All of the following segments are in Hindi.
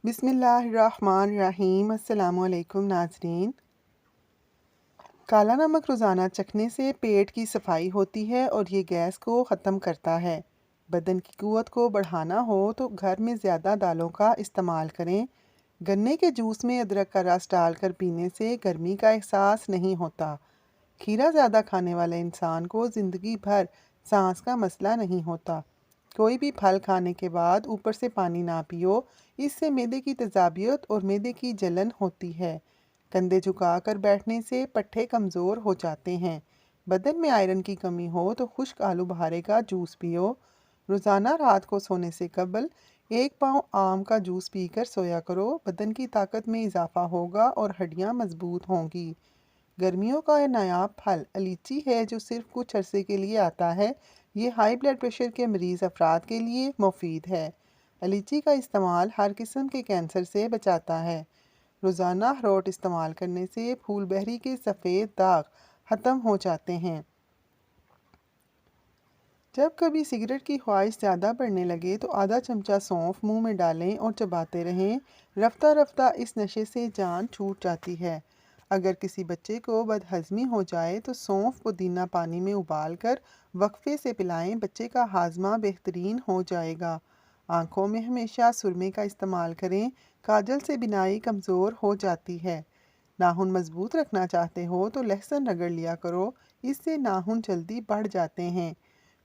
बिस्मिल्लाहिर्रहमानिर्रहीम। अस्सलामुअलैकुम नाज़रीन। काला नमक रोज़ाना चखने से पेट की सफाई होती है और ये गैस को ख़त्म करता है। बदन की क़ुव्वत को बढ़ाना हो तो घर में ज़्यादा दालों का इस्तेमाल करें। गन्ने के जूस में अदरक का रस डालकर पीने से गर्मी का एहसास नहीं होता। खीरा ज़्यादा खाने वाले इंसान को ज़िंदगी भर सांस का मसला नहीं होता। कोई भी फल खाने के बाद ऊपर से पानी ना पियो, इससे मैदे की तेज़ाबियत और मैदे की जलन होती है। कंधे झुकाकर बैठने से पट्ठे कमज़ोर हो जाते हैं। बदन में आयरन की कमी हो तो खुश्क आलू बहारे का जूस पियो। रोज़ाना रात को सोने से कबल 1 पाव आम का जूस पीकर सोया करो। बदन की ताकत में इजाफा होगा और हड्डियाँ मजबूत होंगी। गर्मियों का नायाब फल लीची है जो सिर्फ कुछ अरसे के लिए आता है। ये हाई ब्लड प्रेशर के मरीज़ अफराद के लिए मुफीद है। लीची का इस्तेमाल हर किस्म के कैंसर से बचाता है। रोज़ाना अखरोट इस्तेमाल करने से फूल बहरी के सफ़ेद दाग ख़त्म हो जाते हैं। जब कभी सिगरेट की ख्वाहिश ज़्यादा बढ़ने लगे तो आधा चमचा सौंफ मुंह में डालें और चबाते रहें। रफ्ता रफ्ता इस नशे से जान छूट जाती है। अगर किसी बच्चे को बदहज़मी हो जाए तो सौंफ पुदीना पानी में उबाल कर वक्फे से पिलाएं। बच्चे का हाजमा बेहतरीन हो जाएगा। आँखों में हमेशा सुरमे का इस्तेमाल करें। काजल से बिनाई कमज़ोर हो जाती है। नाखून मजबूत रखना चाहते हो तो लहसुन रगड़ लिया करो, इससे नाखून जल्दी बढ़ जाते हैं।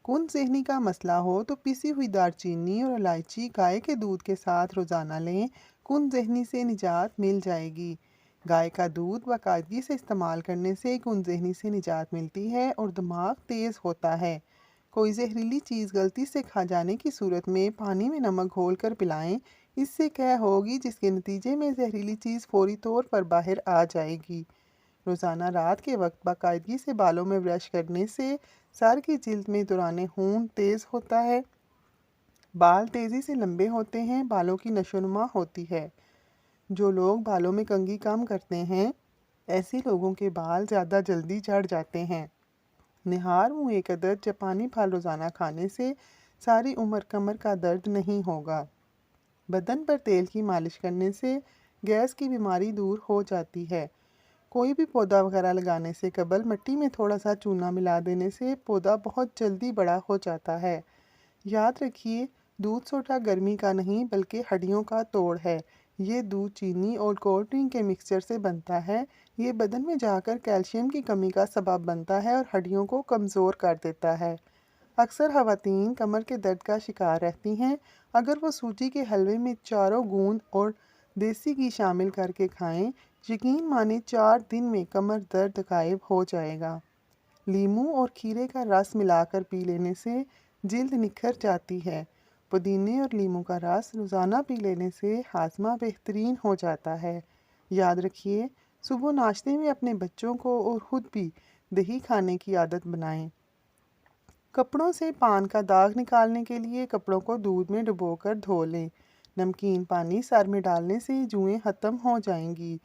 खून ज़हनी का मसला हो तो पिसी हुई दालचीनी और इलायची गाय के दूध के साथ रोज़ाना लें। खून ज़हनी से निजात मिल जाएगी। गाय का दूध बाकायदगी से इस्तेमाल करने से खून ज़हनी से निजात मिलती है और दिमाग तेज़ होता है। कोई जहरीली चीज़ गलती से खा जाने की सूरत में पानी में नमक घोल कर पिलाएं। इससे क्या होगी जिसके नतीजे में जहरीली चीज़ फौरी तौर पर बाहर आ जाएगी। रोज़ाना रात के वक्त बाकायदगी से बालों में ब्रश करने से सर की जिल्द में दौरान खून तेज़ होता है। बाल तेज़ी से लंबे होते हैं। बालों की नशोनुमा होती है। जो लोग बालों में कंघी कम करते हैं, ऐसे लोगों के बाल ज़्यादा जल्दी झड़ जाते हैं। निहार मुँह एक अदद जापानी फल रोज़ाना खाने से सारी उम्र कमर का दर्द नहीं होगा। बदन पर तेल की मालिश करने से गैस की बीमारी दूर हो जाती है। कोई भी पौधा वगैरह लगाने से कबल मिट्टी में थोड़ा सा चूना मिला देने से पौधा बहुत जल्दी बड़ा हो जाता है। याद रखिए, दूध सोडा गर्मी का नहीं बल्कि हड्डियों का तोड़ है। ये दूध चीनी और कोल्ड ड्रिंक के मिक्सचर से बनता है। ये बदन में जाकर कैल्शियम की कमी का सबब बनता है और हड्डियों को कमज़ोर कर देता है। अक्सर ख़वातीन कमर के दर्द का शिकार रहती हैं। अगर वो सूजी के हलवे में चारों गूंद और देसी घी शामिल करके खाएं, यकीन माने 4 दिन में कमर दर्द गायब हो जाएगा। लीमू और खीरे का रस मिलाकर पी लेने से जिल्द निखर जाती है। पुदीने और लीमू का रस रोज़ाना पी लेने से हाजमा बेहतरीन हो जाता है। याद रखिए, सुबह नाश्ते में अपने बच्चों को और ख़ुद भी दही खाने की आदत बनाएं। कपड़ों से पान का दाग निकालने के लिए कपड़ों को दूध में डुबोकर धो लें। नमकीन पानी सर में डालने से जुएं ख़त्म हो जाएंगी।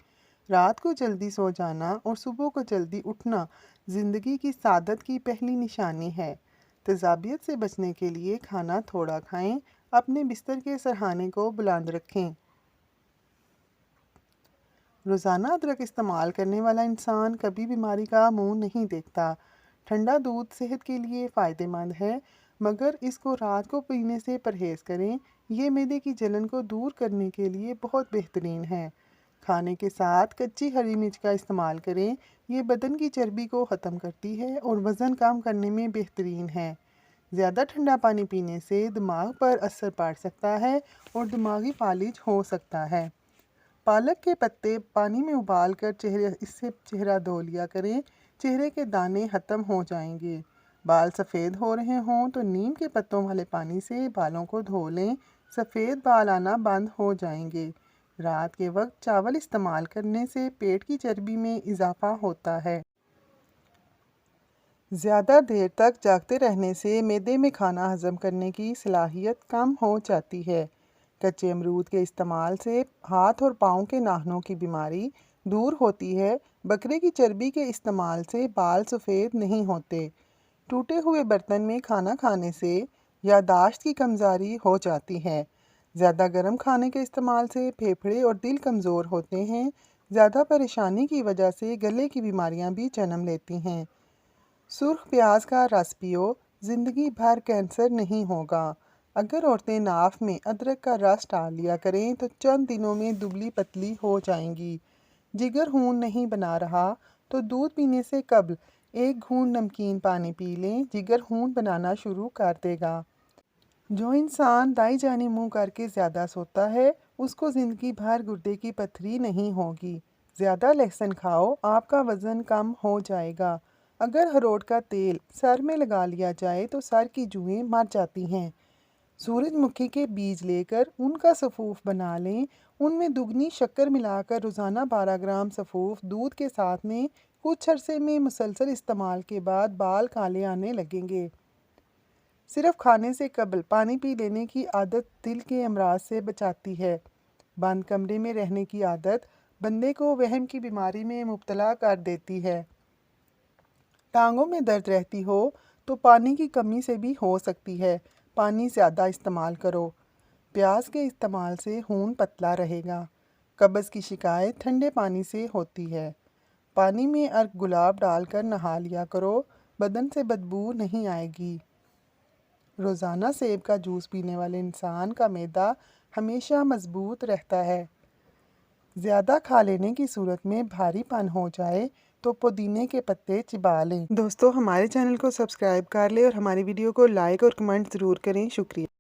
रात को जल्दी सो जाना और सुबह को जल्दी उठना ज़िंदगी की सादत की पहली निशानी है। तेज़ाबियत से बचने के लिए खाना थोड़ा खाएं। अपने बिस्तर के सरहाने को बुलंद रखें। रोज़ाना अदरक इस्तेमाल करने वाला इंसान कभी बीमारी का मुंह नहीं देखता। ठंडा दूध सेहत के लिए फ़ायदेमंद है, मगर इसको रात को पीने से परहेज़ करें। ये मैदे की जलन को दूर करने के लिए बहुत बेहतरीन है। खाने के साथ कच्ची हरी मिर्च का इस्तेमाल करें। ये बदन की चर्बी को ख़त्म करती है और वज़न कम करने में बेहतरीन है। ज़्यादा ठंडा पानी पीने से दिमाग पर असर पड़ सकता है और दिमागी फालिज हो सकता है। पालक के पत्ते पानी में उबाल कर इससे चेहरा धो लिया करें। चेहरे के दाने ख़त्म हो जाएंगे। बाल सफ़ेद हो रहे हों तो नीम के पत्तों वाले पानी से बालों को धो लें। सफ़ेद बाल आना बंद हो जाएंगे। रात के वक्त चावल इस्तेमाल करने से पेट की चर्बी में इजाफा होता है। ज़्यादा देर तक जागते रहने से मैदे में खाना हज़म करने की सलाहियत कम हो जाती है। कच्चे अमरूद के इस्तेमाल से हाथ और पाँव के नाखूनों की बीमारी दूर होती है। बकरे की चर्बी के इस्तेमाल से बाल सफ़ेद नहीं होते। टूटे हुए बर्तन में खाना खाने से याददाश्त की कमज़ोरी हो जाती है। ज़्यादा गर्म खाने के इस्तेमाल से फेफड़े और दिल कमज़ोर होते हैं। ज़्यादा परेशानी की वजह से गले की बीमारियां भी जन्म लेती हैं। सुर्ख प्याज का रस पियो, ज़िंदगी भर कैंसर नहीं होगा। अगर औरतें नाफ में अदरक का रस डाल लिया करें तो चंद दिनों में दुबली पतली हो जाएंगी। जिगर खून नहीं बना रहा तो दूध पीने से कबल एक घूंट नमकीन पानी पी लें, जिगर खून बनाना शुरू कर देगा। जो इंसान दाई जानी मुंह करके ज़्यादा सोता है उसको ज़िंदगी भर गुर्दे की पथरी नहीं होगी। ज़्यादा लहसुन खाओ, आपका वज़न कम हो जाएगा। अगर अखरोट का तेल सर में लगा लिया जाए तो सर की जुएं मर जाती हैं। सूरजमुखी के बीज लेकर उनका सफ़ूफ बना लें, उनमें दुगनी शक्कर मिलाकर रोज़ाना 12 ग्राम सफ़ूफ दूध के साथ में कुछ अरसे में मुसलसल इस्तेमाल के बाद बाल काले आने लगेंगे। सिर्फ खाने से कबल पानी पी लेने की आदत दिल के अमराज से बचाती है। बंद कमरे में रहने की आदत बंदे को वहम की बीमारी में मुब्तला कर देती है। टांगों में दर्द रहती हो तो पानी की कमी से भी हो सकती है। पानी ज़्यादा इस्तेमाल करो। प्याज के इस्तेमाल से खून पतला रहेगा। कब्ज़ की शिकायत ठंडे पानी से होती है। पानी में अर्क गुलाब डालकर नहा लिया करो, बदन से बदबू नहीं आएगी। रोज़ाना सेब का जूस पीने वाले इंसान का मैदा हमेशा मजबूत रहता है। ज़्यादा खा लेने की सूरत में भारीपन हो जाए तो पुदीने के पत्ते चिबा लें। दोस्तों, हमारे चैनल को सब्सक्राइब कर लें और हमारी वीडियो को लाइक और कमेंट ज़रूर करें। शुक्रिया।